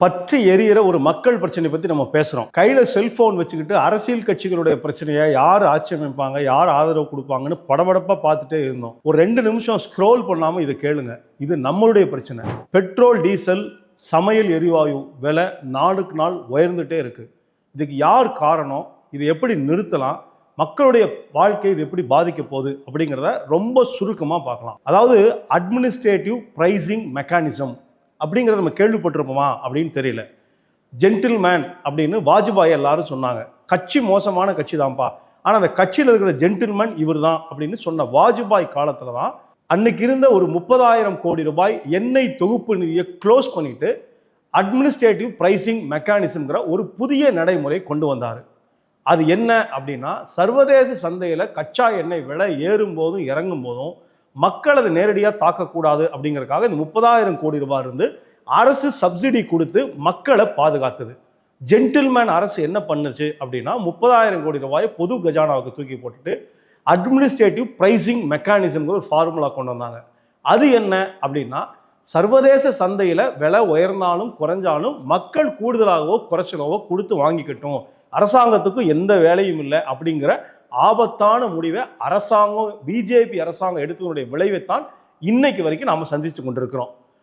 பற்றி எரியிற ஒரு மக்கள் பிரச்சனை பற்றி நம்ம பேசுகிறோம். கையில் செல்ஃபோன் வச்சுக்கிட்டு அரசியல் கட்சிகளுடைய பிரச்சனையை யார் ஆட்சி அமைப்பாங்க, யார் ஆதரவு கொடுப்பாங்கன்னு படபடப்பாக பார்த்துட்டே இருந்தோம். ஒரு 2 நிமிஷம் ஸ்க்ரோல் பண்ணாமல் இதை கேளுங்க. இது நம்மளுடைய பிரச்சனை. பெட்ரோல், டீசல், சமையல் எரிவாயு விலை நாளுக்கு நாள் உயர்ந்துட்டே இருக்குது. இதுக்கு யார் காரணம்? இது எப்படி நிறுத்தலாம்? மக்களுடைய வாழ்க்கை இது எப்படி பாதிக்க போகுது அப்படிங்கிறத ரொம்ப சுருக்கமாக பார்க்கலாம். அதாவது அட்மினிஸ்ட்ரேட்டிவ் ப்ரைசிங் மெக்கானிசம் அப்படிங்கிறத நம்ம கேள்விப்பட்டிருப்போமா அப்படின்னு தெரியல. ஜென்டில்மேன் அப்படின்னு வாஜ்பாய் எல்லாரும் சொன்னாங்க. கட்சி மோசமான கட்சி தான்ப்பா, ஆனால் அந்த கட்சியில் இருக்கிற ஜென்டில்மேன் இவர் தான் அப்படின்னு சொன்ன வாஜ்பாய் காலத்தில் தான் அன்னைக்கு இருந்த ஒரு 30,000 கோடி ரூபாய் எண்ணெய் தொகுப்பு நிதியை க்ளோஸ் பண்ணிட்டு அட்மினிஸ்ட்ரேட்டிவ் ப்ரைசிங் மெக்கானிசம்ங்கிற ஒரு புதிய நடைமுறை கொண்டு வந்தார். அது என்ன அப்படின்னா, சர்வதேச சந்தையில் கச்சா எண்ணெய் விலை ஏறும் போதும் இறங்கும் போதும் மக்கள் அதை நேரடியாக தாக்கக்கூடாது அப்படிங்கிறதுக்காக இந்த 30,000 கோடி ரூபாய் இருந்து அரசு சப்சிடி கொடுத்து மக்களை பாதுகாத்தது. ஜென்டில்மேன் அரசு என்ன பண்ணுச்சு அப்படின்னா, 30,000 கோடி ரூபாயை பொது கஜானாவுக்கு தூக்கி போட்டுட்டு அட்மினிஸ்ட்ரேட்டிவ் ப்ரைசிங் மெக்கானிசம்ங்கிற ஒரு ஃபார்முலா கொண்டு வந்தாங்க. அது என்ன அப்படின்னா, சர்வதேச சந்தையில் விலை உயர்ந்தாலும் குறைஞ்சாலும் மக்கள் கூடுதலாகவோ குறைச்சலாவோ கொடுத்து வாங்கிக்கட்டும், அரசாங்கத்துக்கும் எந்த வேலையும் இல்லை அப்படிங்கிற ஆபத்தான முடிவை அரசாங்கம், பிஜேபி அரசாங்கம் எடுத்ததனுடைய விளைவைத்தான் இன்னைக்கு வரைக்கும் நாம் சந்தித்து கொண்டிருக்கிறோம்.